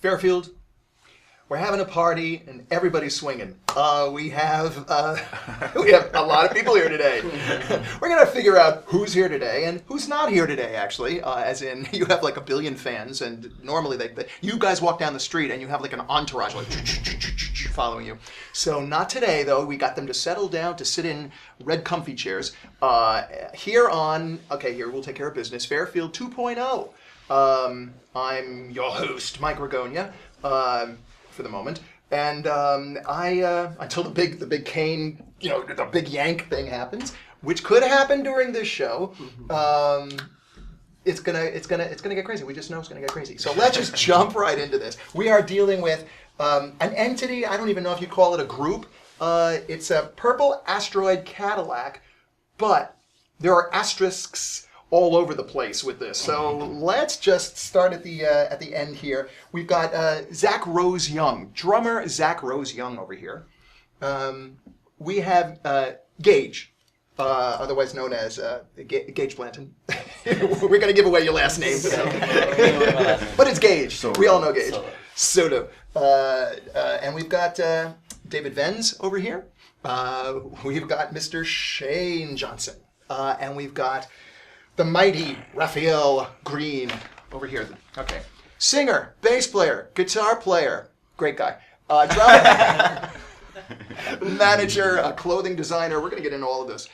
Fairfield, we're having a party and everybody's swinging. We have a lot of people here today. We're gonna figure out who's here today and who's not here today. Actually, as in you have like a billion fans, and normally you guys walk down the street and you have like an entourage like following you. So not today though. We got them to settle down to sit in red comfy chairs. Here we'll take care of business. Fairfield 2.0. I'm your host, Mike Ragogna. For the moment, and until the big cane, the big yank thing happens, which could happen during this show. It's gonna get crazy. We just know it's gonna get crazy. So let's just jump right into this. We are dealing with an entity. I don't even know if you call it a group. It's a purple asteroid Cadillac, but there are asterisks all over the place with this. So let's just start at the end here. We've got Zach Rose Young, drummer Zach Rose Young over here. We have Gage, otherwise known as Gage Blanton. We're going to give away your last name today. But it's Gage. So we all know Gage. Soto. And we've got David Venz over here. We've got Mr. Shane Johnson. And we've got the mighty Raphael Green over here. Okay. Singer, bass player, guitar player, great guy. Drummer, manager, clothing designer. We're going to get into all of this.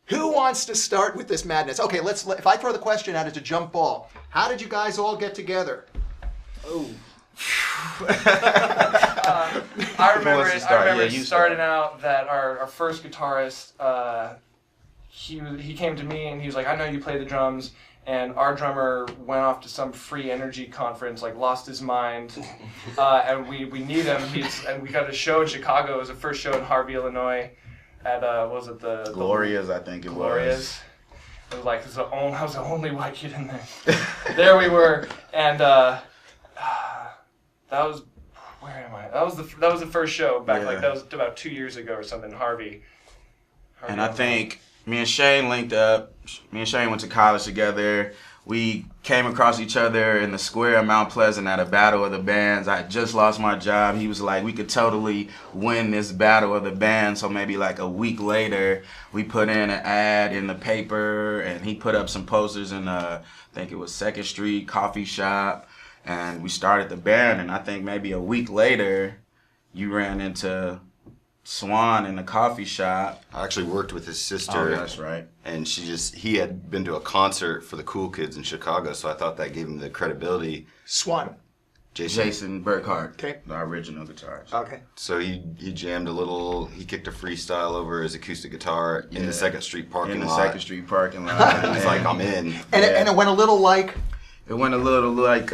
Who wants to start with this madness? Okay, if I throw the question out, it's a jump ball. How did you guys all get together? Oh. I remember starting out that our first guitarist, he came to me and he was like, I know you play the drums, and our drummer went off to some free energy conference, like lost his mind, and we need him. And we got a show in Chicago. It was the first show in Harvey, Illinois, at the Gloria's, I think it Gloria's. It was like I was the only white kid in there. There we were, and that was, where am I? That was the first show back, like that was about 2 years ago or something in Harvey. And I think me and Shane linked up. Me and Shane went to college together. We came across each other in the square of Mount Pleasant at a battle of the bands. I had just lost my job. He was like, we could totally win this battle of the bands. So maybe like a week later, we put in an ad in the paper, and he put up some posters in, I think it was 2nd Street coffee shop. And we started the band, and I think maybe a week later, you ran into Swan in the coffee shop. I actually worked with his sister. Oh, that's right. And he had been to a concert for the cool kids in Chicago, so I thought that gave him the credibility. Swan. Jason Burkhart. Okay. The original guitarist. Okay. So he jammed a little, he kicked a freestyle over his acoustic guitar in the 2nd Street parking lot. In the 2nd Street parking lot. He's like, I'm in. And it went a little like? It went a little like,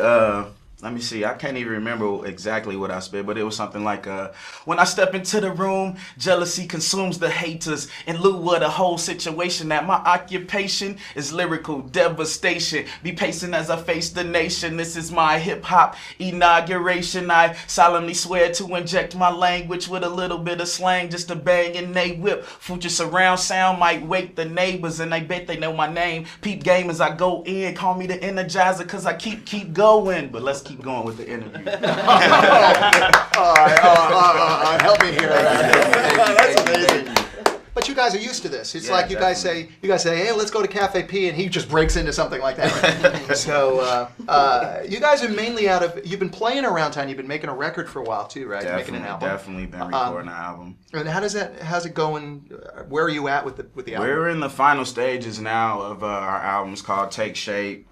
let me see, I can't even remember exactly what I spit, but it was something like, when I step into the room, jealousy consumes the haters. In lieu of the whole situation, that my occupation is lyrical devastation. Be pacing as I face the nation. This is my hip-hop inauguration. I solemnly swear to inject my language with a little bit of slang, just to bang and they whip. Future surround sound might wake the neighbors, and they bet they know my name. Peep game as I go in, call me the Energizer, cause I keep going. But let's keep going with the interview. Help me here. That's amazing. But you guys are used to this. It's like you guys say, hey, let's go to Cafe P, and he just breaks into something like that. Right? So you guys are mainly you've been playing around town. You've been making a record for a while too, right? Definitely, making an album. Definitely been recording an album. And how's it going? Where are you at with the album? We're in the final stages now of our album. It's called Take Shape.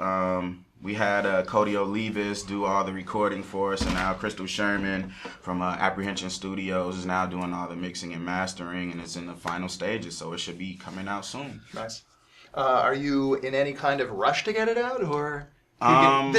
We had Cody Olivas do all the recording for us, and now Crystal Sherman from Apprehension Studios is now doing all the mixing and mastering, and it's in the final stages, so it should be coming out soon. Nice. Are you in any kind of rush to get it out, or you've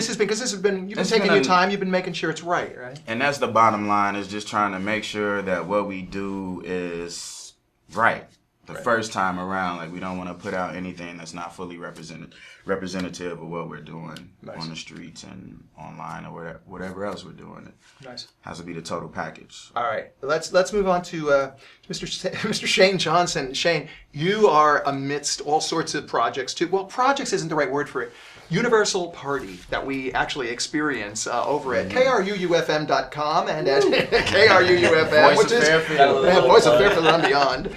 been taking your time, you've been making sure it's right? And that's the bottom line, is just trying to make sure that what we do is right. The first time around, like we don't want to put out anything that's not fully representative of what we're doing on the streets and online or whatever else we're doing. It has to be the total package. All right, let's move on to Mr. Shane Johnson. Shane, you are amidst all sorts of projects too. Well, projects isn't the right word for it. universal party that we actually experience over at KRUUFM.com and at KRUUFM, Voice of Fairfield. Voice of Fairfield and beyond.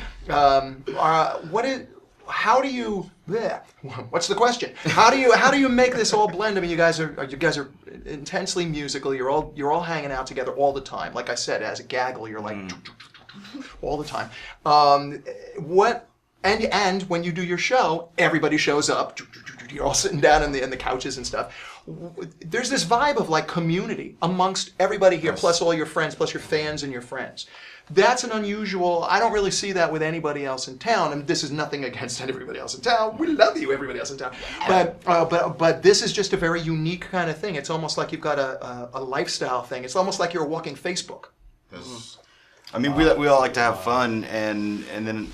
What's the question? How do you make this all blend? I mean, you guys are intensely musical. You're all hanging out together all the time. Like I said, as a gaggle, you're like all the time. And when you do your show, everybody shows up. You're all sitting down in the couches and stuff. There's this vibe of like community amongst everybody here, plus all your friends, plus your fans and your friends. That's an unusual. I don't really see that with anybody else in town. And this is nothing against everybody else in town. We love you, everybody else in town. But this is just a very unique kind of thing. It's almost like you've got a lifestyle thing. It's almost like you're a walking Facebook. I mean, we all like to have fun, and then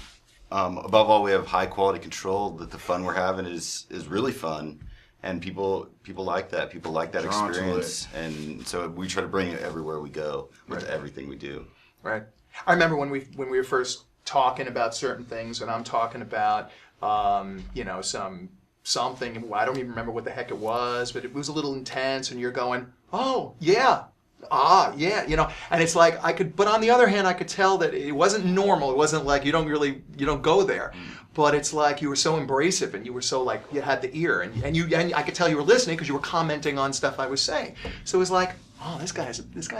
above all, we have high quality control. That the fun we're having is really fun, and people like that. People like that experience, and so we try to bring it everywhere we go with everything we do. Right. I remember when we were first talking about certain things, and I'm talking about something. I don't even remember what the heck it was, but it was a little intense, and you're going, oh yeah. Yeah, and it's like but on the other hand, I could tell that it wasn't normal. It wasn't like you don't go there, but it's like you were so embracive and you were so like you had the ear and I could tell you were listening because you were commenting on stuff I was saying. So it was like, oh, this guy's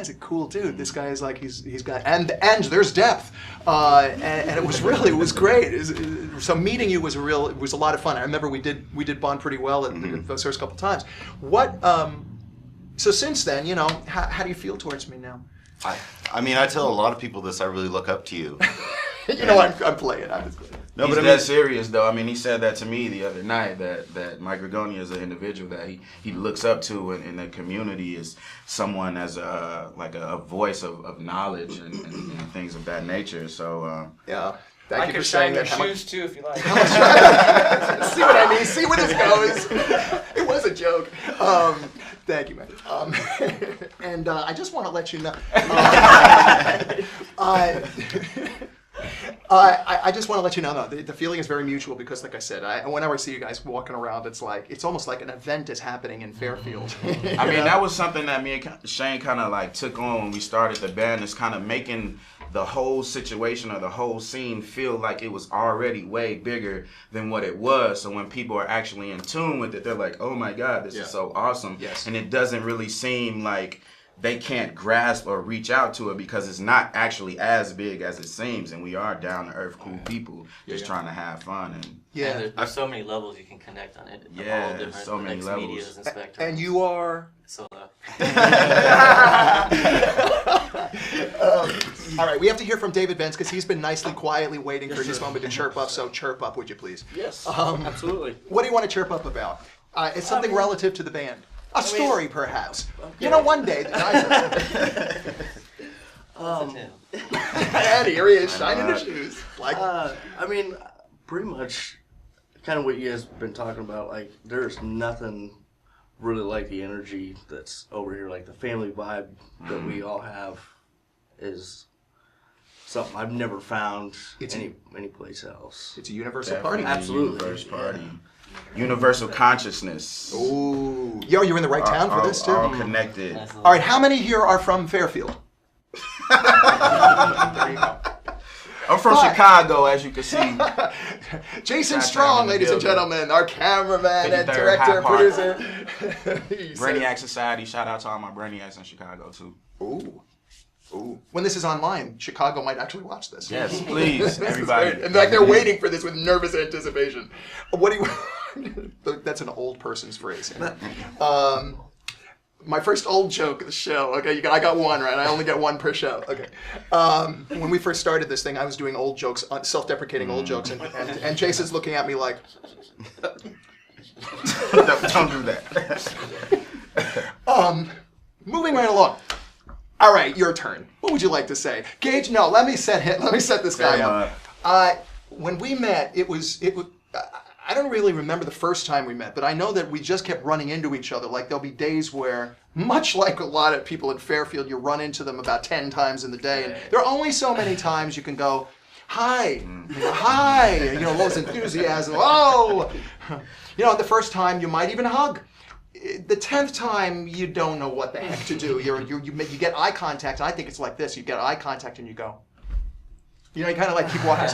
a cool dude. This guy is like he's got and there's depth, and it was great. So meeting you was a lot of fun. I remember we did bond pretty well at those first couple times. So since then, how do you feel towards me now? I mean, I tell a lot of people this. I really look up to you. I'm playing. No, but that's serious though. I mean, he said that to me the other night that Mike Ragogna is an individual that he looks up to in the community, is someone as a voice of knowledge and things of that nature. So yeah. I could shine your shoes too if you like. See what I mean? See where this goes? It was a joke. Thank you, man. And I just want to let you know. I just want to let you know, though, the feeling is very mutual because, like I said, whenever I see you guys walking around, it's almost like an event is happening in Fairfield. I mean, that was something that me and Shane kind of like took on when we started the band, is kind of making the whole situation or the whole scene feel like it was already way bigger than what it was. So when people are actually in tune with it, they're like, oh my God, this is so awesome. Yes. And it doesn't really seem like they can't grasp or reach out to it because it's not actually as big as it seems. And we are down to earth, cool people just trying to have fun. And there's so many levels you can connect on it. Yeah, all different so many levels. medias and spectrums. And you are... So, all right, we have to hear from David Benz because he's been nicely, quietly waiting for his moment to chirp up. So chirp up, would you please? Yes, absolutely. What do you want to chirp up about? It's something relative to the band. A story, perhaps. Okay. One day the guys and here he is, shining his shoes. Pretty much kind of what you guys have been talking about. Like, there's nothing really like the energy that's over here. Like, the family vibe that we all have is something I've never found any place else. It's a universal party. Absolutely. Universal party. Universul consciousness. Ooh. Yo, you're in the right town for this, too? All connected. All right, how many here are from Fairfield? There you go. I'm from Chicago, as you can see. Jason Strong, ladies and gentlemen, our cameraman and director, producer. Brainiac Society. Shout out to all my Brainiacs in Chicago, too. Ooh. When this is online, Chicago might actually watch this. Yes, please, everybody. In fact, they're waiting for this with nervous anticipation. What do you... That's an old person's phrase. My first old joke of the show. Okay, I got one, right? I only get one per show. Okay. When we first started this thing, I was doing old jokes, self-deprecating old jokes, and Jason's looking at me like... Don't do that. Moving right along. All right, your turn. What would you like to say, Gage? No, let me set this guy up. When we met, it was. I don't really remember the first time we met, but I know that we just kept running into each other. Like, there'll be days where, much like a lot of people in Fairfield, you run into them about 10 times in the day, and there are only so many times you can go, hi, hi, all this enthusiasm, oh. The first time you might even hug. the 10th time you don't know what the heck to do. You get eye contact, and I think it's like this. You get eye contact and you go. You know, you kind of like keep walking.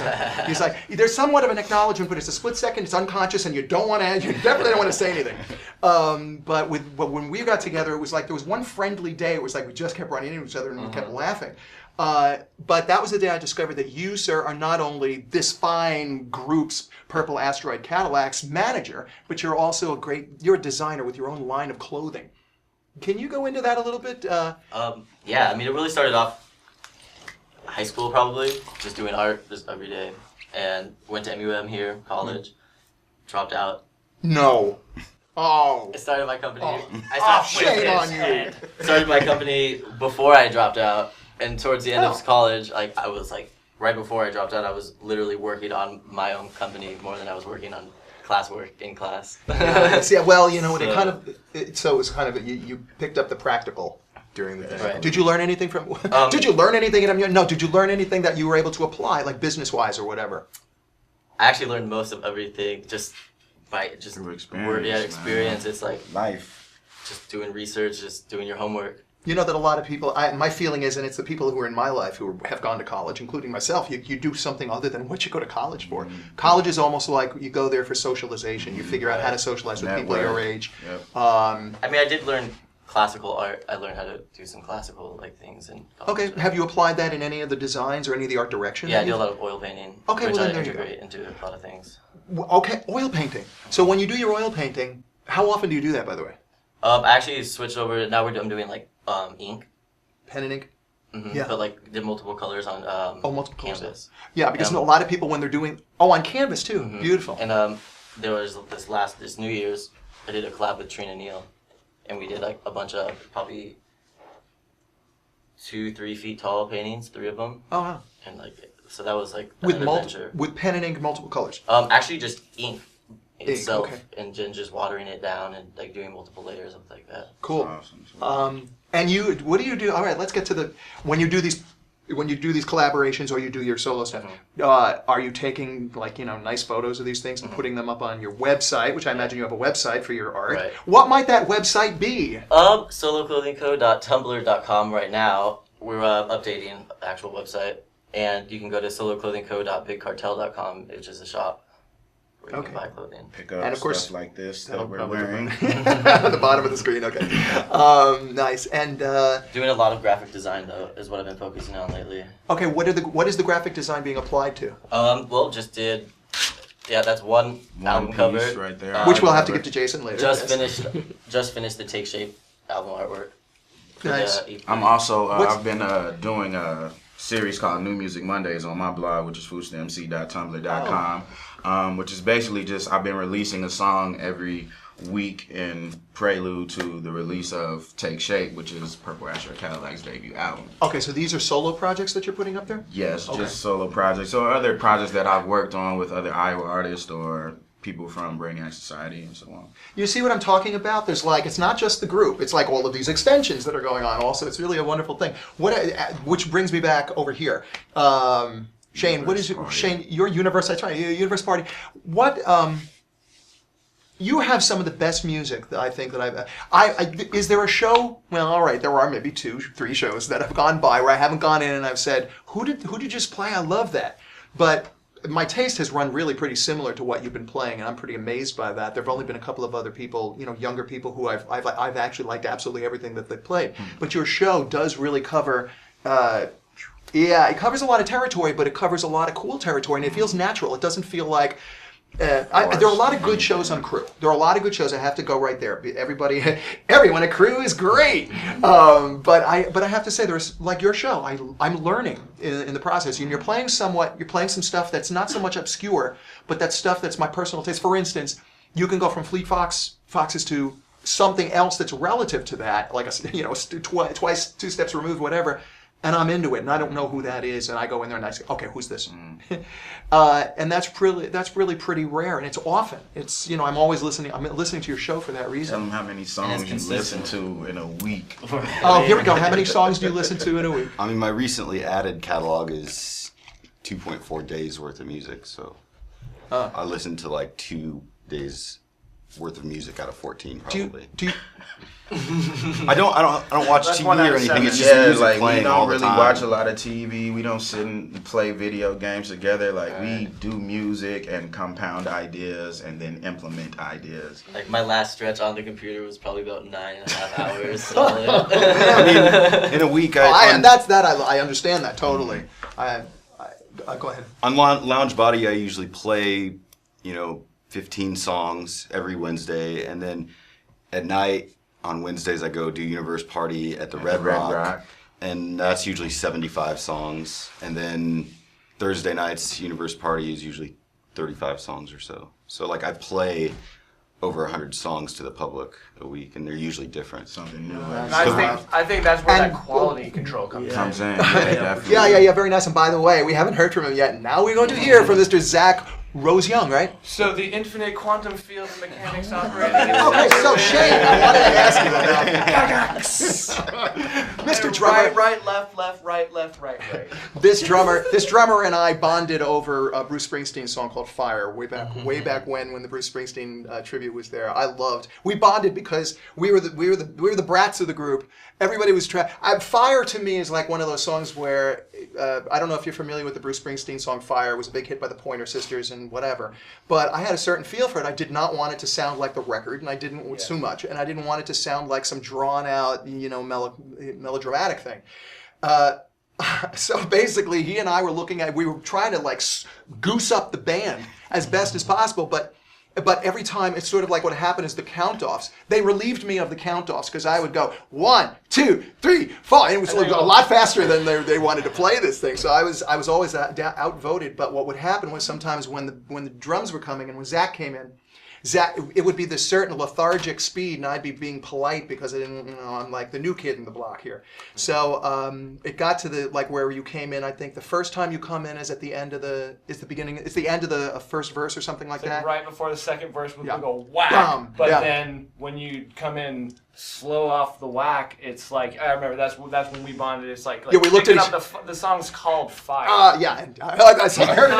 He's like, there's somewhat of an acknowledgement, but it's a split second. It's unconscious, and you definitely don't want to say anything. But when we got together, it was like there was one friendly day. It was like we just kept running into each other and we kept laughing. But that was the day I discovered that you, sir, are not only this fine group's Purple Asteroid Cadillac's manager, but you're also you're a designer with your own line of clothing. Can you go into that a little bit? Yeah, I mean, it really started off high school probably, just doing art just every day, and went to MUM here, college, dropped out. No. Oh. I started my company. Shame on you. Started my company before I dropped out, and towards the end of college, like I was like right before I dropped out, I was literally working on my own company more than I was working on classwork in class. Yeah, well, you know, so it was kind of you picked up the practical during the day. Right. Did you learn anything from? Did you learn anything No. Did you learn anything that you were able to apply, like business-wise or whatever? I actually learned most of everything just by experience. It's like life. Just doing research, just doing your homework. You know that a lot of people, my feeling is, and it's the people who are in my life who have gone to college, including myself, you do something other than what you go to college for. College is almost like you go there for socialization. You figure out how to socialize with people your age. Yep. I mean, I did learn classical art. I learned how to do some classical things in college. Okay, have you applied that in any of the designs or any of the art direction? Yeah, I do a lot of oil painting. Okay, which well, I then there you go. integrate into a lot of things. Okay, oil painting. So when you do your oil painting, how often do you do that, by the way? I actually switched over. Now I'm doing like ink. Pen and ink? Mm-hmm. Yeah. But like did multiple colors on multiple colors. canvas. Yeah, because a lot of people when they're doing on canvas too. Mm-hmm. Beautiful. And there was this New Year's, I did a collab with Trina Neal, and we did like a bunch of probably 2-3 feet tall paintings, 3 of them. Oh wow. And like so that was like with adventure. With pen and ink, multiple colors. Actually just ink itself, okay. and just watering it down and like doing multiple layers of like that. Cool. Awesome. And what do you do? All right, let's get to when you do these collaborations or you do your solo stuff. Are you taking like nice photos of these things and putting them up on your website, which I imagine you have a website for your art. Right. What might that website be? Soloclothingco.tumblr.com right now. We're updating the actual website, and you can go to soloclothingco.bigcartel.com, which is a shop where you can buy clothing. Pick up and of course, stuff like this that we're wearing. On the bottom of the screen, okay. Nice. And doing a lot of graphic design though is what I've been focusing on lately. Okay, what is the graphic design being applied to? Well, that's one album cover right there. Which we'll have to give to Jason later. Just finished the Take Shape album artwork. Nice. I'm also I've been doing a series called New Music Mondays on my blog, which is foodstampmc.tumblr.com, which is basically just I've been releasing a song every week in prelude to the release of Take Shape, which is Purple Asteroid Cadillac's debut album. Okay, so these are solo projects that you're putting up there? Yes, just solo projects or other projects that I've worked on with other Iowa artists or people from Brainiac Society and so on. You see what I'm talking about? There's it's not just the group. It's like all of these extensions that are going on also. It's really a wonderful thing. Which brings me back over here. Shane, Shane, your Universe, that's right, your Universe Party. You have some of the best music that I think that is there a show? Well, all right, there are maybe 2-3 shows that have gone by where I haven't gone in and I've said, who did you just play? I love that. But my taste has run really pretty similar to what you've been playing, and I'm pretty amazed by that. There've only been a couple of other people, younger people who I've actually liked absolutely everything that they've played. But your show does really cover, it covers a lot of territory, but it covers a lot of cool territory, and it feels natural. It doesn't feel like. There are a lot of good shows on Crew. There are a lot of good shows. I have to go right there. Everyone at Crew is great. But I have to say, there's like your show. I'm learning in the process. And you're playing some stuff that's not so much obscure, but that stuff that's my personal taste. For instance, you can go from Fleet Foxes to something else that's relative to that, like twice 2 steps removed, whatever. And I'm into it, and I don't know who that is, and I go in there and I say, okay, who's this? And that's really pretty rare, and it's often. It's I'm always listening. I'm listening to your show for that reason. Tell them how many songs you listen to in a week. Oh, here we go. How many songs do you listen to in a week? I mean, my recently added catalog is 2.4 days worth of music, so I listen to like 2 days worth of music out of 14 Do probably. you I don't watch That's TV 1 out or of anything. 7. It's just music like we playing all don't the really time. watch a lot of TV. We don't sit and play video games together. Like we do music and compound ideas and then implement ideas. Like my last stretch on the computer was probably about 9.5 hours. Solid. I mean, in a week, I understand that totally. Go ahead. on Lounge Body, I usually play, 15 songs every Wednesday, and then at night on Wednesdays I go do Universe Party at the Red Rock, and that's usually 75 songs, and then Thursday nights Universe Party is usually 35 songs or so. So like I play over 100 songs to the public a week, and they're usually different. Something new. And I think that's where that quality control comes in. Comes in. Definitely. Yeah, very nice. And by the way, we haven't heard from him yet. Now we're going to hear from Mr. Zach Rose Young, right? So the infinite quantum field of mechanics operating. Okay, so Shane, I wanted to ask you about Mr. Drummer. Right, left, right. This drummer and I bonded over a Bruce Springsteen song called "Fire" way back when the Bruce Springsteen tribute was there. We bonded because we were the brats of the group. Everybody was "Fire" to me is like one of those songs where I don't know if you're familiar with the Bruce Springsteen song "Fire." It was a big hit by the Pointer Sisters and whatever. But I had a certain feel for it. I did not want it to sound like the record, and I didn't too much, and I didn't want it to sound like some drawn out, melodramatic thing. So basically, he and I we were trying to like goose up the band as best as possible, but every time it's sort of like what happened is the count-offs. They relieved me of the count-offs because I would go 1, 2, 3, 4, and it was a lot faster than they wanted to play this thing. So I was always outvoted. But what would happen was sometimes when the drums were coming and when Zach came in, it would be this certain lethargic speed, and I'd be being polite because I didn't, I'm like the new kid in the block here. So it got to where you came in. I think the first time you come in is at the end of the first verse or something like that. Right before the second verse, we go whack. But then when you come in slow off the whack, it's like I remember that's when we bonded. It's like we looked at the song's called "Fire." Yeah, I heard it.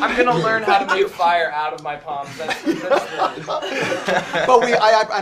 I'm gonna learn how to make fire out of my palms. But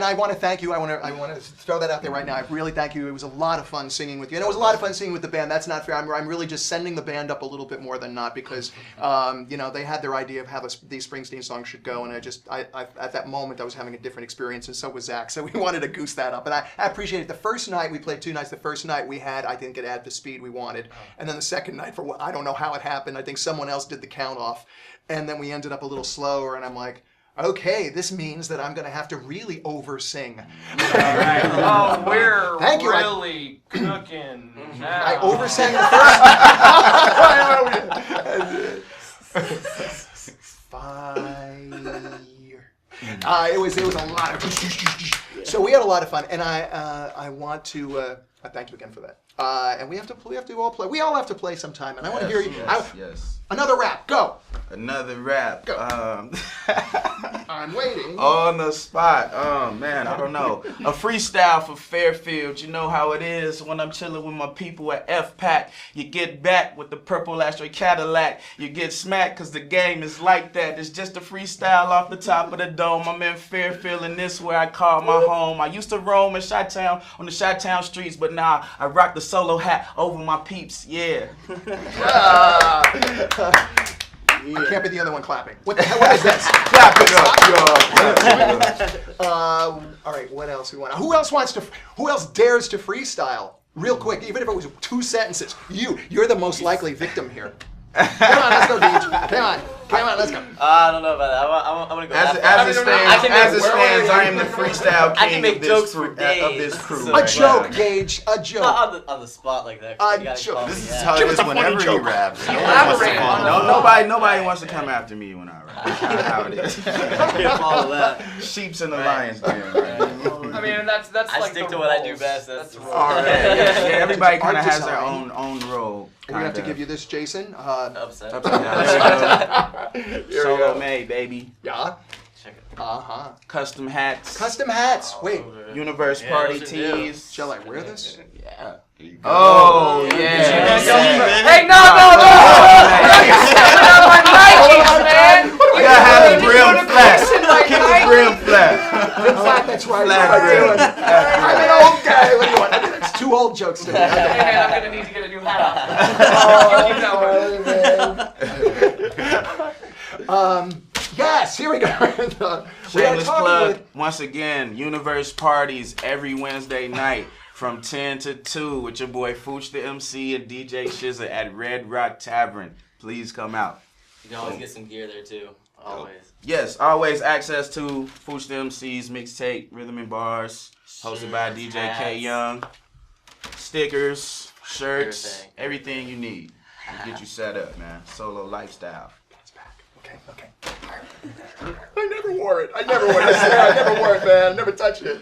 I want to thank you. I want to throw that out there right now. I really thank you. It was a lot of fun singing with you, and it was a lot of fun singing with the band. That's not fair. I'm really just sending the band up a little bit more than not because they had their idea of how these Springsteen songs should go, and I at that moment I was having a different experience, and so was Zach. So we wanted to goose that up, and I appreciate it. The first night we played 2 nights. The first night we had, I think, it had the speed we wanted, and then the second night, I don't know how it happened. I think someone else did the count off, and then we ended up a little slower, and I'm like, okay, this means that I'm going to have to really over-sing. Right. Oh, we're Thank you. really cooking now. I over-sang the first. Fire. It was a lot of. So we had a lot of fun, and I want to thank you again for that. And we have to all play. We all have to play sometime, and I want to hear you. Yes. Another rap, go. Another rap. Go. I'm waiting. On the spot. Oh man, I don't know. A freestyle for Fairfield. You know how it is when I'm chilling with my people at F-Pack. You get back with the purple Asteroid Cadillac. You get smacked because the game is like that. It's just a freestyle off the top of the dome. I'm in Fairfield and this where I call my home. I used to roam in Chi-Town on the Chi-Town streets, but now I rock the solo hat over my peeps. Yeah. I can't be the other one clapping. What the hell is this? Clap it up, all right, what else we want? Who else dares to freestyle? Real quick, even if it was 2 sentences. You're the most likely victim here. Come on, let's go, Deej. Come on, let's go. I don't know about that. I'm gonna go. As it stands, I am the freestyle king. I can make jokes for days. Of this crew. So A joke, Gage. A joke. Not on the spot like that. A You gotta joke. call me, This is yeah. how it is whenever he raps. No one wants to follow. Nobody wants to come after me when I rap. That's how it is. Can't follow that. Sheeps and the lions. Right. I mean, that's I like stick the to what I do roles. best. That's the That's role. All right. Yeah, everybody kind of Art has their design. own role. We have to give you this, Jason. Upset. Solo made, baby. Yeah. Check it. Uh-huh. Custom hats. Custom hats. Wait, Universe Yeah, party those are new. tees. shall I wear this? Yeah. Here you go. Oh, Yeah. yeah. Hey, no! You're stepping on my Nikes, the brim flat. Keep the brim flat. In fact, that's right. Flat What am I brim. doing? I'm an old guy. What do you want? It's two old jokes to me. Hey man, I'm gonna need to get a new hat on. Yes, here we go. We are Shameless talking plug. with- Once again, Universe parties every Wednesday night from 10 to 2 with your boy Fooch the MC and DJ Shizza at Red Rock Tavern. Please come out. You can always get some gear there too. Always. Yes, always access to Fooch the MC's mixtape, Rhythm and Bars, hosted by DJ K hats. Young. Stickers, shirts, Everything. everything you need to get you set up, man. Solo lifestyle. Okay. I never wore it. I never wore it. I swear, I never wore it, man. I never touched it.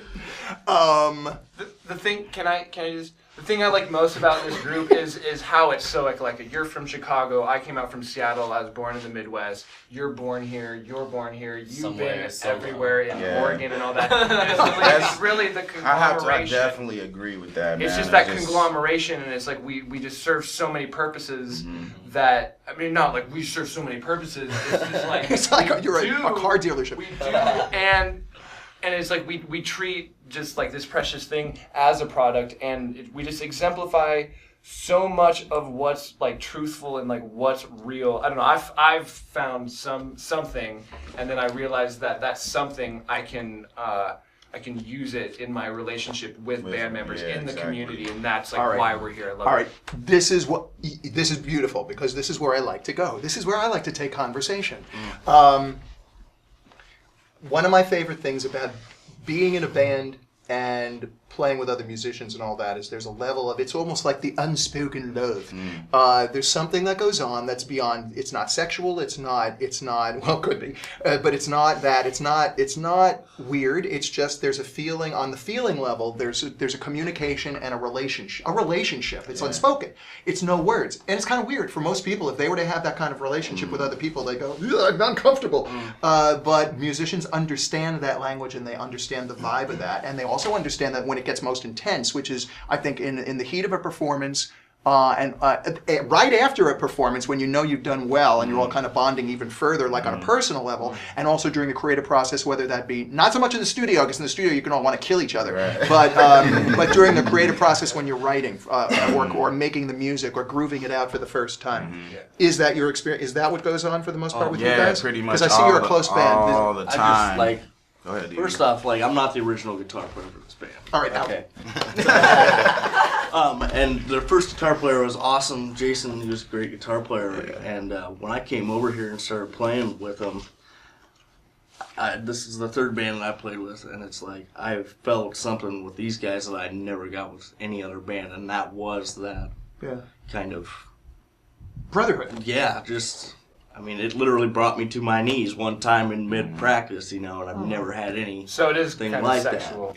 The thing, can I just? The thing I like most about this group is how it's so eclectic. You're from Chicago. I came out from Seattle. I was born in the Midwest. You're born here. You're born here. You've Somewhere, been somewhere. everywhere in Yeah. Oregon and all that. And it's really the I conglomeration. definitely agree with that, man. It's just that conglomeration, and it's like we just serve so many purposes that, I mean, not like we serve so many purposes. It's just like It's like you're we a car dealership. We do, and it's like we treat just like this precious thing as a product, and we just exemplify so much of what's like truthful and like what's real. I don't know. I've found something, and then I realized that something I can use it in my relationship with band members in the community, and that's like All right. why we're here. I love All it. right, this is beautiful because this is where I like to go. This is where I like to take conversation. One of my favorite things about being in a band and playing with other musicians and all that is there's a level of, it's almost like the unspoken love. There's something that goes on that's beyond, it's not sexual, it's not, well, it could be, but it's not that, it's not weird, it's just there's a feeling, on the feeling level, there's a communication and a relationship, it's unspoken, it's no words, and it's kind of weird for most people. If they were to have that kind of relationship with other people, they go, I'm uncomfortable. But musicians understand that language and they understand the vibe of that, and they also understand that when it gets most intense, which is, I think, in the heat of a performance, and right after a performance, when you know you've done well and you're all kind of bonding even further, like on a personal level, and also during a creative process, whether that be not so much in the studio, because in the studio you can all want to kill each other, but during the creative process when you're writing or making the music or grooving it out for the first time, is that your experience? Is that what goes on for the most part with you guys? Pretty much. Because I see you're a close band. all the I time. just like, Go ahead, Edie. first off, like, I'm not the original guitar player for this band. All right, Okay. And their first guitar player was awesome. Jason, he was a great guitar player. And when I came over here and started playing with them, this is the third band that I played with, and it's like I felt something with these guys that I never got with any other band, and that was that kind of brotherhood. yeah, just. I mean, it literally brought me to my knees one time in mid-practice, you know, and I've never had any. So it is thing kind like of that. sexual.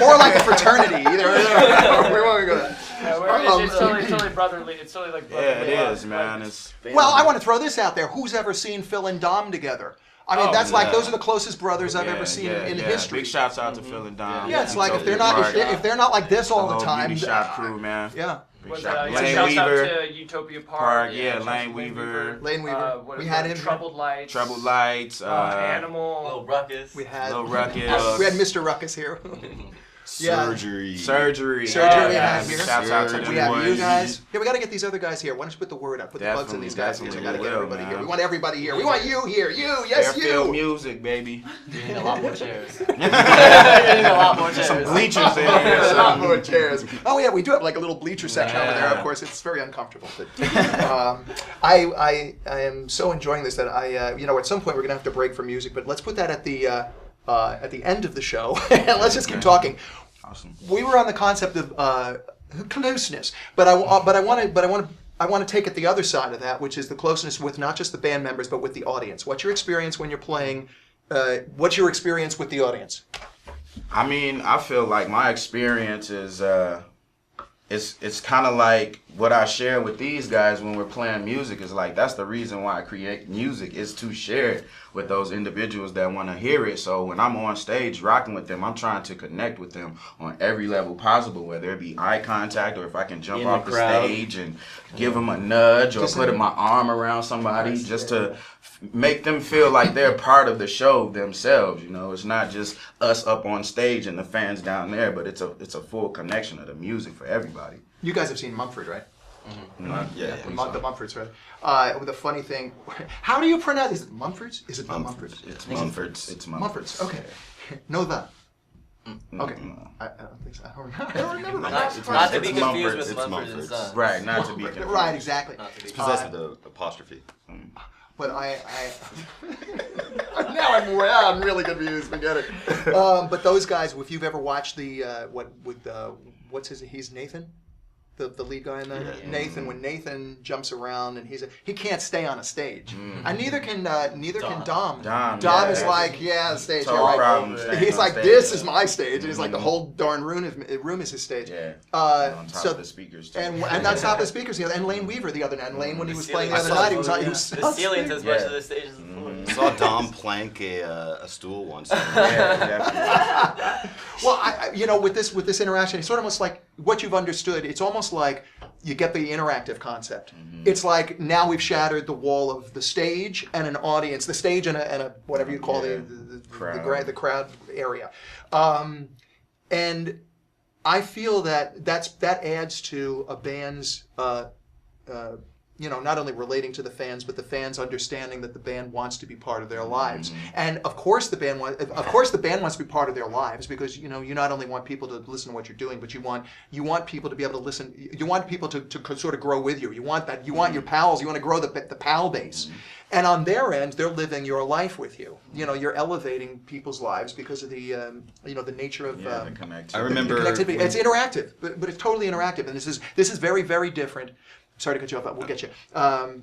Or like a fraternity. Where want we go? It's totally brotherly. It's totally like brotherly. Yeah, it love. is, man. It's Well, I want to throw this out there. Who's ever seen Phil and Dom together? I mean, that's like, those are the closest brothers I've ever seen in history. Big shouts out to Phil and Dom. Yeah, it's like if they're Utopia not Park, if they're not like this all the whole time. Beauty Shop crew, man. Yeah. Big What's shout- that? Lane Shouts out Weaver. to Utopia Park. Lane Weaver. Lane Weaver. What We is had it? him. Troubled Lights. Troubled Lights. Animal. Little ruckus. We had Lil Ruckus. we had Mr. Ruckus here. Yeah. Surgery. Surgery. Surgery we Yeah, have here. Shouts out to them We have you boys. guys. Yeah, we got to get these other guys here. Why don't you put the word out? Put the bugs in these guys here. We got to get everybody here. We want everybody here. We want you here. You, yes, Fairfield you. music, baby. You need a lot more chairs. You need a lot more chairs. Some bleachers in here. A lot more chairs. Oh yeah, we do have like a little bleacher section over there. Of course, it's very uncomfortable. But I am so enjoying this that I at some point we're gonna have to break for music. But let's put that at the end of the show. And let's just keep talking. Awesome. We were on the concept of closeness, but I want to take it the other side of that, which is the closeness with not just the band members, but with the audience. What's your experience when you're playing? What's your experience with the audience? I mean, I feel like my experience is it's kind of like what I share with these guys when we're playing music. Is like that's the reason why I create music is to share it with those individuals that want to hear it. So when I'm on stage rocking with them, I'm trying to connect with them on every level possible, whether it be eye contact or if I can jump off the stage and give them a nudge or put my arm around somebody just to make them feel like they're part of the show themselves. You know, it's not just us up on stage and the fans down there, but it's a full connection of the music for everybody. You guys have seen Mumford, right? Yeah. The Mumfords, right? The funny thing, how do you pronounce? Is it Mumfords? Is it the Mumfords? It's Mumfords. It's Mumfords. Okay. No the. Okay. I don't think so. I don't remember that. Not to be It's confused Mumfords. with Mumford and Sons. Right, not to be confused. Right, exactly. It's possessed with the apostrophe. But now I'm really confused. Forget it. But those guys, if you've ever watched the what's he's Nathan, the lead guy in that. Yeah. Nathan, when Nathan jumps around and he can't stay on a stage, and neither can Dom. Dom is like the stage. Total Yeah, problem right. staying He's on like stage. this is my stage, and he's like the whole darn room is his stage. Yeah. On top So of the speakers too. and on top of the speakers, and Lane Weaver the other night. And Lane, when he was playing the other ceiling. night, he was on The ceiling's as much Yeah. as the stage as the floor. I saw Dom plank a stool once. Yeah, definitely. Well, with this interaction, it's sort of almost like what you've understood. It's almost like you get the interactive concept. It's like now we've shattered the wall of the stage and an audience, the stage and a whatever you call the crowd area, and I feel that adds to a band's. Not only relating to the fans, but the fans understanding that the band wants to be part of their lives. And of course the band wants to be part of their lives because you not only want people to listen to what you're doing, but you want people to be able to listen. You want people to sort of grow with you. You want that. You want your pals. You want to grow the pal base. And on their end, they're living your life with you. You're elevating people's lives because of the the nature of The connectivity. I remember connectivity. It's interactive, but it's totally interactive, and this is very, very different. Sorry to cut you off, but we'll get you.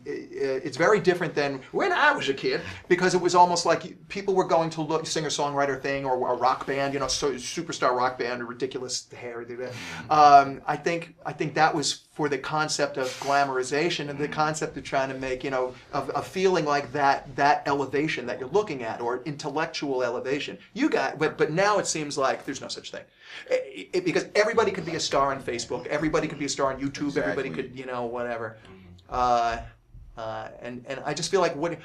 It's very different than when I was a kid because it was almost like people were going to look singer-songwriter thing or a rock band, superstar rock band or ridiculous hair. I think that was for the concept of glamorization and the concept of trying to make a feeling like that elevation that you're looking at or intellectual elevation. But now it seems like there's no such thing. Because everybody could be a star on Facebook, everybody could be a star on YouTube, Exactly. everybody could, whatever. And I just feel like what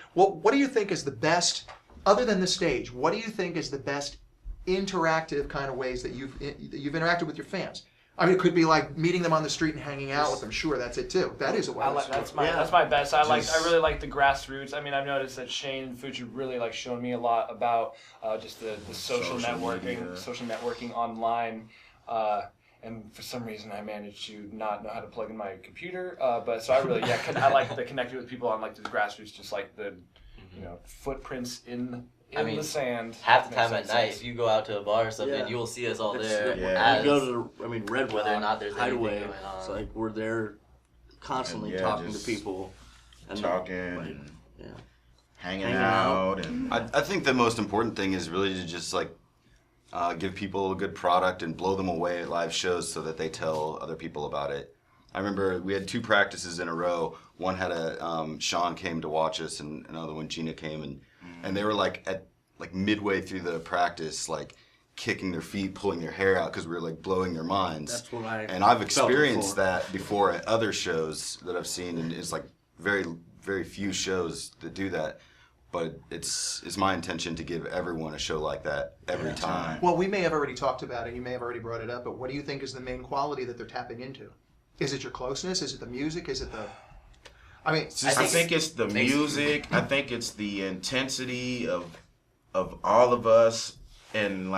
do you think is the best, other than the stage? What do you think is the best interactive kind of ways that you've interacted with your fans? I mean, it could be like meeting them on the street and hanging out with them. Sure, that's it too. That is a way. That's my best. I really like the grassroots. I mean, I've noticed that Shane and Fuji really shown me a lot about just the social networking online. And for some reason, I managed to not know how to plug in my computer. But so I really I like the connecting with people on the grassroots, just like the footprints in the sand. Half the time at night, if you go out to a bar or something, you will see us all there. You go to Red whether or Rock not there's anything Hideaway. going on. It's like we're there constantly talking to people and Talking, hanging out, and I think the most important thing is really to just give people a good product and blow them away at live shows so that they tell other people about it. I remember we had 2 practices in a row. One had Sean came to watch us, and another one Gina came, and they were at midway through the practice, kicking their feet, pulling their hair out because we were blowing their minds. That's what I've experienced that before at other shows that I've seen, and it's very, very few shows that do that. But it's my intention to give everyone a show like that every time. Well, we may have already talked about it. You may have already brought it up. But what do you think is the main quality that they're tapping into? Is it your closeness? Is it the music? Is it the? I mean, I think it's the music. I think it's the intensity of all of us, and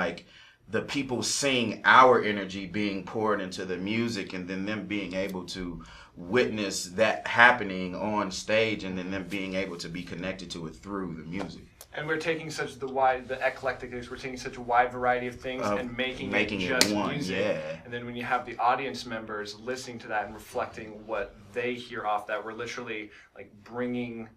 the people seeing our energy being poured into the music, and then them being able to witness that happening on stage, and then them being able to be connected to it through the music. And we're taking the eclectic, we're taking such a wide variety of things and making it just one, music. yeah. And then when you have the audience members listening to that and reflecting what they hear off that, we're literally bringing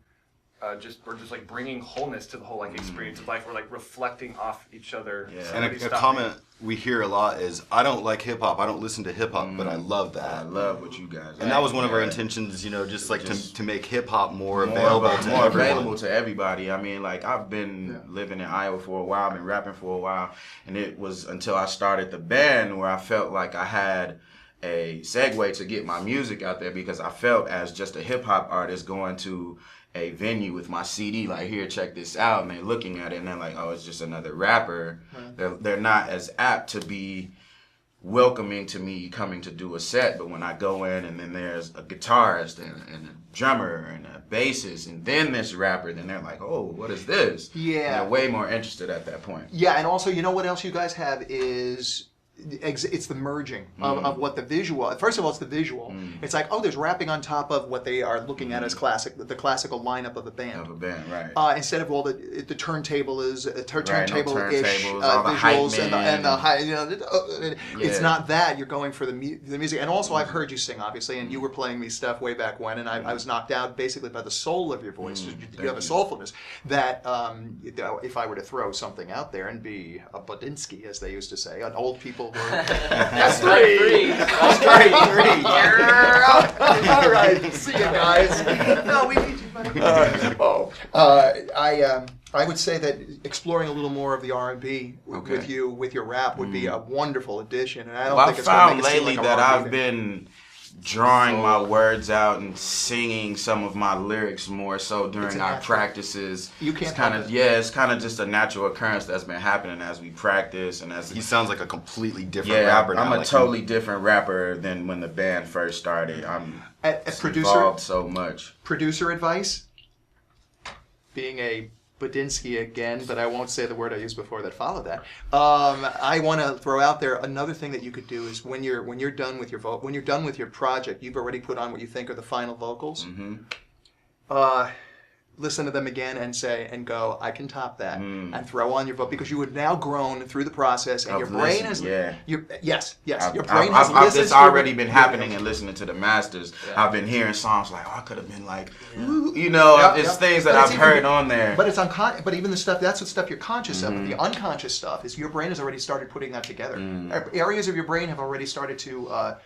just like bringing wholeness to the whole like experience of life. We're like reflecting off each other. Yeah. And a comment we hear a lot is, I don't like hip hop. I don't listen to hip hop, but I love that. I love what you guys. And that was one of our intentions, just like to make hip hop more available to everyone. Available to everybody. I mean, like I've been living in Iowa for a while, I've been rapping for a while, and it was until I started the band where I felt like I had a segue to get my music out there, because I felt as just a hip hop artist going to a venue with my CD, like, here, check this out, and they're looking at it and they're like, oh, it's just another rapper. They're not as apt to be welcoming to me coming to do a set. But when I go in and then there's a guitarist and a drummer and a bassist and then this rapper, then they're like, oh, what is this? Yeah. And they're way more interested at that point. Yeah, and also, you know what else you guys have is it's the merging of what the visual. First of all, it's the visual. It's like, oh, there's rapping on top of what they are looking at as the classical lineup of a band. Right. Instead of all the turntable is turntable-ish visuals and the high. It's not that. You're going for the music. And also, I've heard you sing, obviously, and you were playing me stuff way back when, and I was knocked out basically by the soul of your voice. You have a soulfulness that if I were to throw something out there and be a Budinsky, as they used to say, an old people. That's three. All right. See you guys. No, we need you, buddy. I would say that exploring a little more of the R&B with you, with your rap, would be a wonderful addition. And I don't think it's going to make it seem like a that I've been drawing my words out and singing some of my lyrics more so during our practices. You can't it's kind of just a natural occurrence that's been happening as we practice and as he sounds like a completely different rapper now. I'm a totally different rapper than when the band first started. I'm evolved so much. Producer advice? Being a Budinsky again, but I won't say the word I used before that followed that. I want to throw out there another thing that you could do is when you're done with your project, you've already put on what you think are the final vocals. Listen to them again and go, I can top that, and throw on your vote, because you have now grown through the process, and your brain has your brain has listened. It's already been happening and listening to the masters. I've been hearing songs like, oh, I could have been like, it's things that I've heard on there. But it's but even the stuff, that's the stuff you're conscious of. The unconscious stuff is your brain has already started putting that together. Areas of your brain have already started to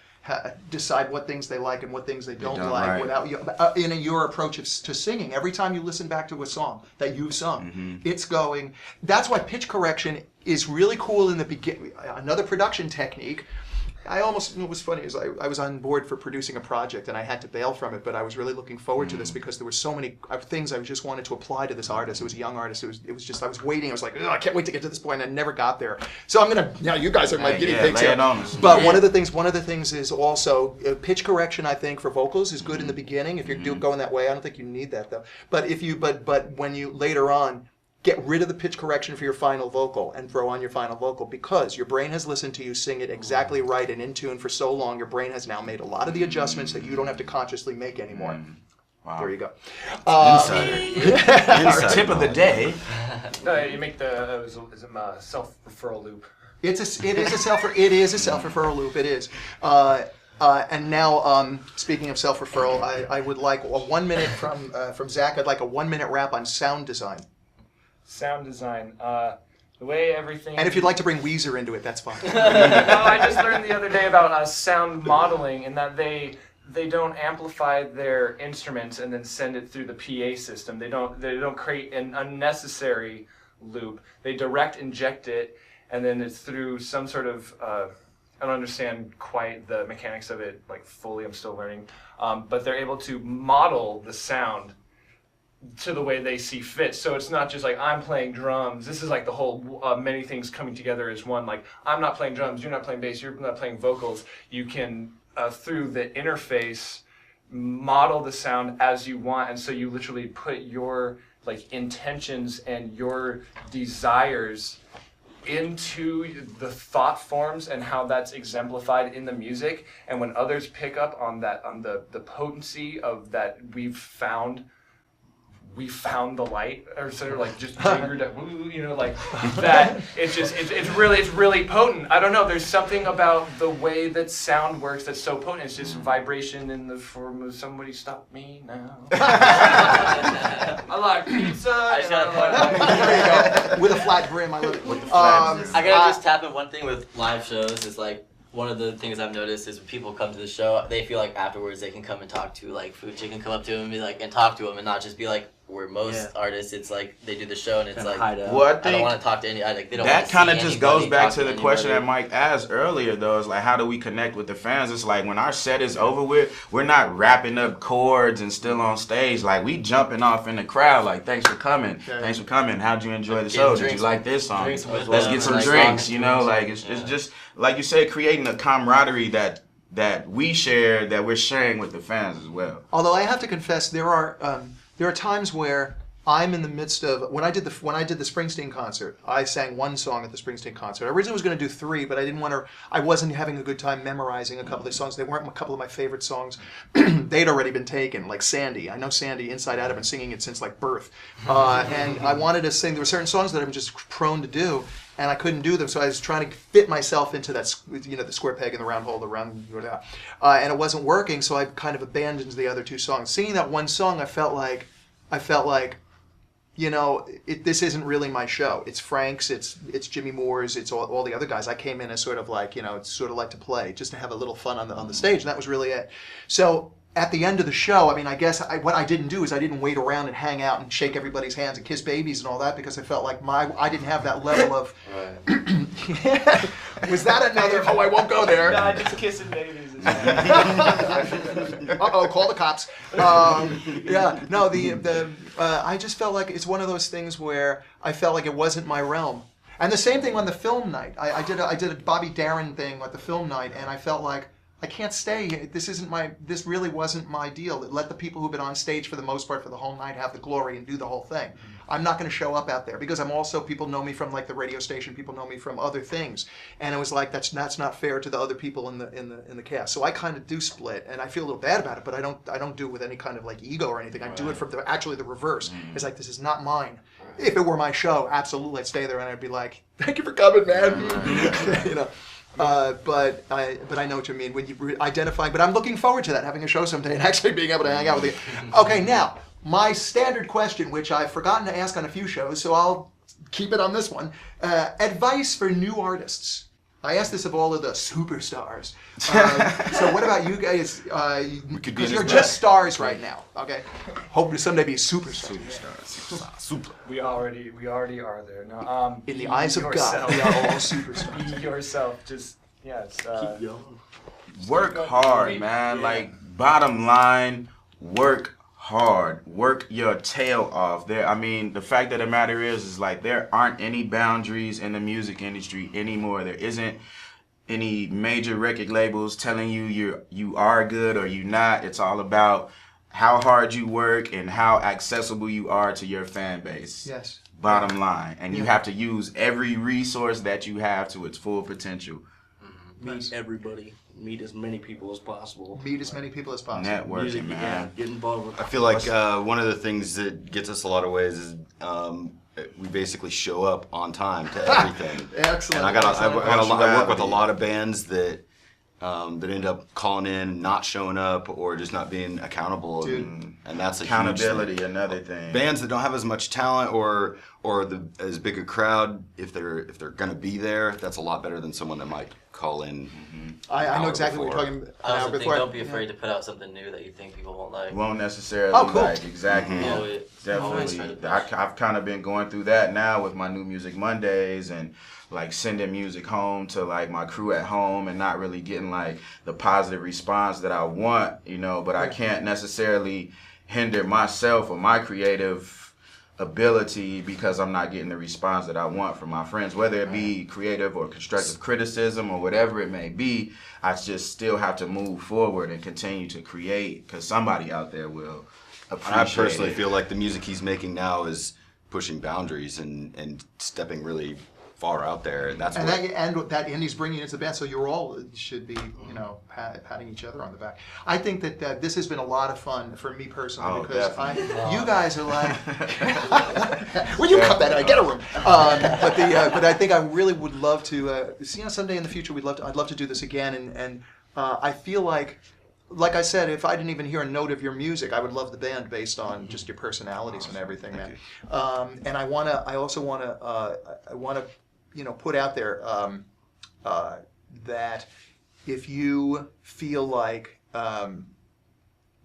decide what things they like and what things they don't like without you. In your approach to singing, every time you listen back to a song that you've sung, it's going. That's why pitch correction is really cool in the beginning. Another production technique. It was funny, is I was on board for producing a project and I had to bail from it, but I was really looking forward to this because there were so many things I just wanted to apply to this artist. It was a young artist. It was just, I was waiting. I was like, I can't wait to get to this point, and I never got there. So you guys are my guinea pigs here. But one of the things is also pitch correction. I think for vocals is good in the beginning. If you're going that way, I don't think you need that though. But but when you later on, get rid of the pitch correction for your final vocal and throw on your final vocal, because your brain has listened to you sing it exactly right and in tune for so long. Your brain has now made a lot of the adjustments that you don't have to consciously make anymore. Wow. There you go. Insider. Tip of the day. No, you make the self-referral loop. It is a self-referral loop. It is. And now, speaking of self-referral, I would like a 1 minute from Zach. I'd like a 1 minute rap on sound design. Sound design. The way everything... And if you'd like to bring Weezer into it, that's fine. No, I just learned the other day about sound modeling, and that they don't amplify their instruments and then send it through the PA system. They don't create an unnecessary loop. They direct inject it, and then it's through some sort of... I don't understand quite the mechanics of it, like fully. I'm still learning. But they're able to model the sound to the way they see fit. So it's not just like I'm playing drums. This is like the whole many things coming together as one. Like I'm not playing drums, you're not playing bass, you're not playing vocals. You can through the interface model the sound as you want, and so you literally put your like intentions and your desires into the thought forms and how that's exemplified in the music. And when others pick up on that, on the potency of that we've found we found the light, or sort of like just fingered it, you know, like that. It's really potent. I don't know. There's something about the way that sound works that's so potent. It's just vibration in the form of somebody stop me now. I like pizza. I just gotta There you go. With a flat brim, I love it. I gotta just tap in one thing with live shows is like one of the things I've noticed is when people come to the show, they feel like afterwards they can come and talk to like Food Chicken, come up to him and be like and talk to him and not just be like where most artists. It's like they do the show and it's like well, I don't want to talk to any. Like they don't. That kind of just goes back to the anybody. question that Mike asked earlier, though. Is like, how do we connect with the fans? It's like when our set is over with, we're not wrapping up chords and still on stage. Like we jumping off in the crowd. Like, thanks for coming. Thanks for coming. How'd you enjoy the show? Did you like this song? Let's get some drinks. You know, like it's just like you said, creating a camaraderie that we share, that we're sharing with the fans as well. Although I have to confess, there are times where I'm in the midst of when I did the Springsteen concert. I sang one song at the Springsteen concert. I originally was going to do 3, but I didn't want to. I wasn't having a good time memorizing a couple of the songs. They weren't a couple of my favorite songs. They'd already been taken, like Sandy. I know Sandy inside out. I've been singing it since like birth, and I wanted to sing. There were certain songs that I'm just prone to do, and I couldn't do them. So I was trying to fit myself into that, you know, the square peg in the round hole, the round, and it wasn't working. So I kind of abandoned the other 2 songs. Singing that one song, I felt like, you know, this isn't really my show. It's Frank's, it's Jimmy Moore's, it's all the other guys. I came in as sort of like, you know, it's sort of like to play, just to have a little fun on the stage, and that was really it. So at the end of the show, I mean, I guess what I didn't do is I didn't wait around and hang out and shake everybody's hands and kiss babies and all that, because I felt like I didn't have that level of. Yeah. Was that another? Oh, I won't go there. Nah, just kissing babies. Uh-oh, call the cops. Yeah, no, I just felt like it's one of those things where I felt like it wasn't my realm. And the same thing on the film night. I did a Bobby Darin thing at the film night, and I felt like I can't stay. This really wasn't my deal. Let the people who've been on stage for the most part for the whole night have the glory and do the whole thing. I'm not going to show up out there because I'm also, people know me from like the radio station, people know me from other things, and it was like that's not fair to the other people in the cast. So I kind of do split, and I feel a little bad about it, but I don't do it with any kind of like ego or anything. I do it from the reverse. It's like, this is not mine. If it were my show, absolutely I'd stay there and I'd be like, thank you for coming, man. You know. But I know what you mean when you identify. But I'm looking forward to that, having a show someday and actually being able to hang out with you. Okay, now my standard question, which I've forgotten to ask on a few shows, so I'll keep it on this one. Advice for new artists. I asked this of all of the superstars. So what about you guys? Because you're just stars right now. Okay, hope to someday be superstars. Super. We already are there. No, in the eyes of God, we are all superstars. Be yourself. Just it's Keep going. Work hard, man. Like, bottom line, work hard. Work your tail off. I mean, the fact of the matter is like there aren't any boundaries in the music industry anymore. There isn't any major record labels telling you are good or you not. It's all about how hard you work and how accessible you are to your fan base. Yes. Bottom line. And you have to use every resource that you have to its full potential. Meet everybody. Meet as many people as possible. Meet as many people as possible. Networking, man. Get involved with. I feel like one of the things that gets us a lot of ways is we basically show up on time to everything. Excellent. And I work with a lot of bands that end up calling in, not showing up, or just not being accountable. And that's a Accountability, huge thing. another thing. Bands that don't have as much talent or as big a crowd, if they're gonna be there, that's a lot better than someone that might call in. I know exactly what you're talking about. I also think don't be afraid to put out something new that you think people won't like. Won't necessarily cool. like. Exactly. Definitely. I've kind of been going through that now with my New Music Mondays and like sending music home to like my crew at home and not really getting like the positive response that I want, you know, but I can't necessarily hinder myself or my creative ability because I'm not getting the response that I want from my friends, whether it be creative or constructive criticism or whatever it may be. I just still have to move forward and continue to create because somebody out there will appreciate I personally it. feel like the music he's making now is pushing boundaries and stepping really far out there, and that's and what. and he's bringing it to the band, so you all should be, patting each other on the back. I think that this has been a lot of fun for me personally because you guys are like, will you cut that out? Get a room. But I think I really would love to see someday in the future. I'd love to do this again, and I feel like I said, if I didn't even hear a note of your music, I would love the band based on just your personalities and everything, man. And I also want to put out there that if you feel like,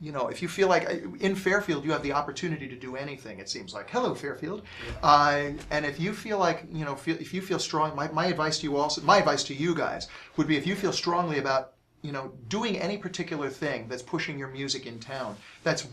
in Fairfield you have the opportunity to do anything. It seems like, hello Fairfield, and if you feel like, if you feel strong, my advice to you guys would be, if you feel strongly about doing any particular thing that's pushing your music in town, that's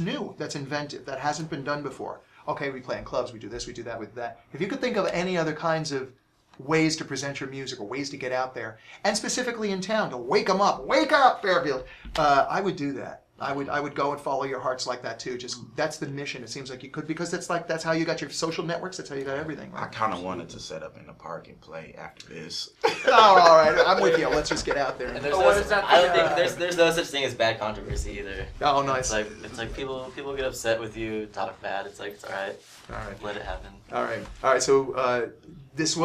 new, that's inventive, that hasn't been done before. Okay, we play in clubs, we do this, we do that, with that. If you could think of any other kinds of ways to present your music or ways to get out there, and specifically in town, to wake up Fairfield, I would do that. I would go and follow your hearts like that too. Just that's the mission. It seems like you could, because that's how you got your social networks. That's how you got everything. Right? I kind of wanted to set up in the park and play after this. Oh, all right, I'm with you. Let's just get out there. And I don't think there's no such thing as bad controversy either. Oh, nice. It's like people get upset with you, talk bad. It's like, it's all right. All right. Let it happen. All right. So this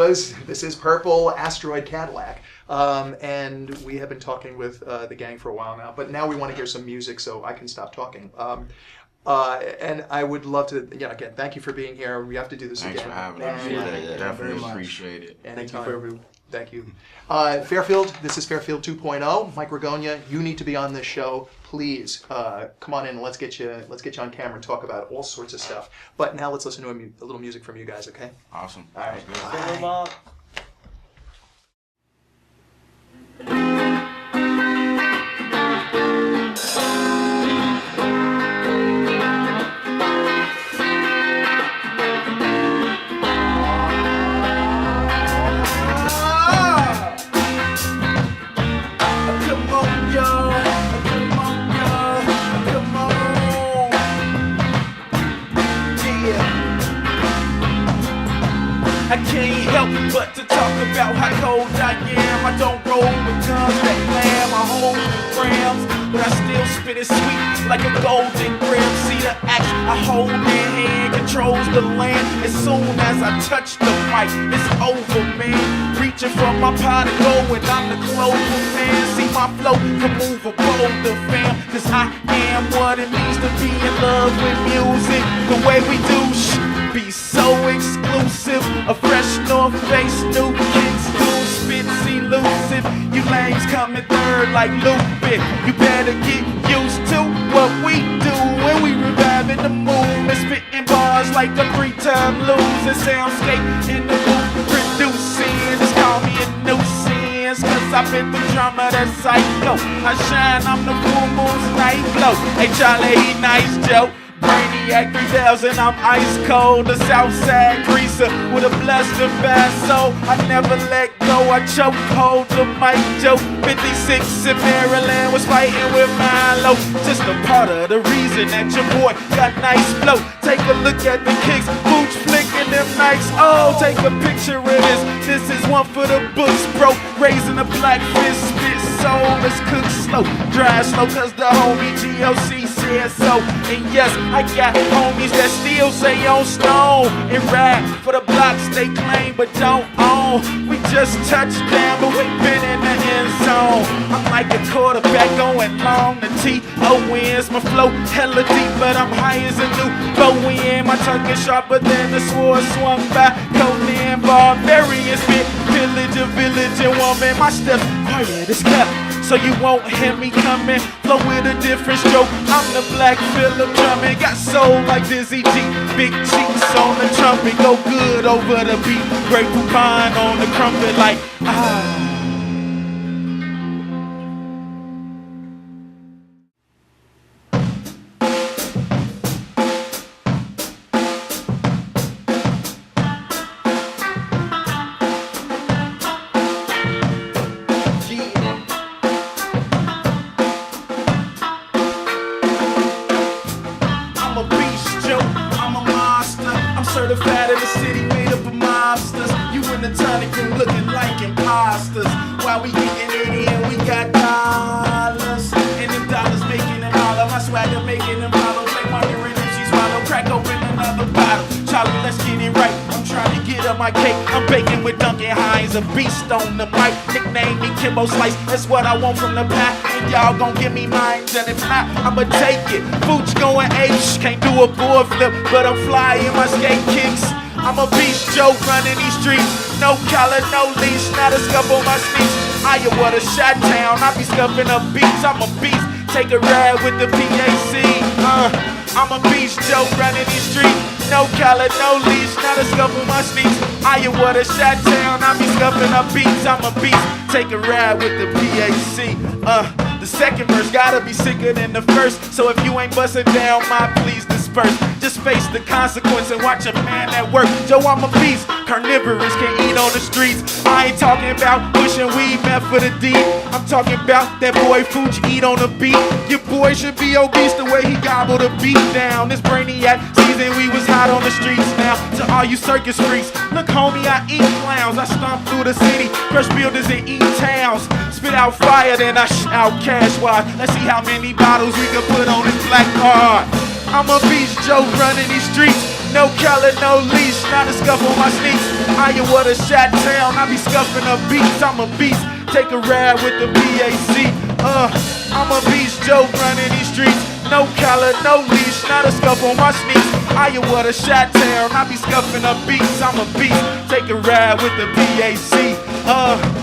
is Purple Asteroid Cadillac, and we have been talking with the gang for a while now. But now we want to hear some music, so I can stop talking. And I would love to, again, thank you for being here. We have to do this Thanks again. Thanks for having us. Definitely appreciate it. Anytime. Thank you. Fairfield, this is Fairfield 2.0. Mike Ragogna, you need to be on this show. Please come on in and let's get you on camera and talk about all sorts of stuff. But now let's listen to a little music from you guys, okay? Awesome. All right. Bye. I can't help but to talk about how cold I am. I don't roll with guns that lamb, I hold grams, but I still spit it sweet like a golden gram. See the axe I hold in hand controls the land. As soon as I touch the mic, it's over, man. Reaching for my pot of gold and I'm the clover, man. See my flow can move a boulder, fam, cause I am what it means to be in love with music. The way we do be so exclusive. A fresh North Face, new kicks, cool spits elusive. You lames coming third like Lupin. You better get used to what we do when we reviving the moon and spitting bars like a 3-time loser. Soundscape in the booth producing. Just call me a nuisance, cause I've been the drummer that's psycho. I shine, I'm the full moon's night glow. Hey Charlie, he nice Joe. Brainiac 3000, I'm ice cold. The Southside greaser with a bluster fast soul. I never let go, I choke hold the mic Joe. 56 in Maryland was fighting with Milo. Just a part of the reason that your boy got nice flow. Take a look at the kicks, boots flicking them nights. Oh, take a picture of this. This is one for the books, bro. Raising a black fist, spit soul. Let's cook slow, dry slow, cause the homie GOC said so. And yes, I got homies that still say on stone and rap for the blocks they claim but don't own. We just touched down, but we been in the end zone. I'm like a quarterback going long. The T.O. wins. My flow hella deep, but I'm high as a new Bowen. My tongue is sharper than the sword swung by Conan. Barbarian spit, pillage a village and woman. My steps quiet as kept, so you won't hear me coming. Flow with a different stroke. I'm the Black Phillip drumming. Got soul like Dizzy G. Big cheeks on the trumpet. Go good over the beat. Grateful pine on the crumpet like ah. my cake, I'm baking with Duncan Hines, a beast on the mic. Nickname me Kimbo Slice, that's what I want from the pack. And y'all gon' give me mines, and if not, I'ma take it. Fooch going H, can't do a board flip, but I'm fly in my skate kicks. I'm a beast, Joe, running these streets. No collar, no leash, not a scuff on my sneaks. Iowa to Chi-Town, I be scuffing up beats. I'm a beast, take a ride with the PAC. I'm a beast, Joe, running these streets. No collar, no leash, not a scuff on my sneaks. Iowa to Chi-Town, I be scuffing up beats. I'm a beast, take a ride with the PAC. The second verse gotta be sicker than the first. So if you ain't busting down my please disperse. Just face the consequence and watch a man at work. Joe, I'm a beast, carnivorous, can eat on the streets. I ain't talking about pushing weed meant for the D. I'm talking about that boy Fooch eat on the beat. Your boy should be obese the way he gobbled a beat down. This brainiac season we was hot on the streets now. To all you circus freaks, look homie, I eat clowns. I stomp through the city, crush buildings and eat towns. Spit out fire, then I shout cash wise. Let's see how many bottles we can put on this black card. I'm a beast, Joe, running these streets. No collar, no leash, not a scuff on my sneaks. Iowa to Chi-Town, I be scuffing up beats. I'm a beast, take a ride with the PAC. I'm a beast, Joe, running these streets. No collar, no leash, not a scuff on my sneaks. Iowa to Chi-Town, I be scuffing up beats. I'm a beast, take a ride with the PAC.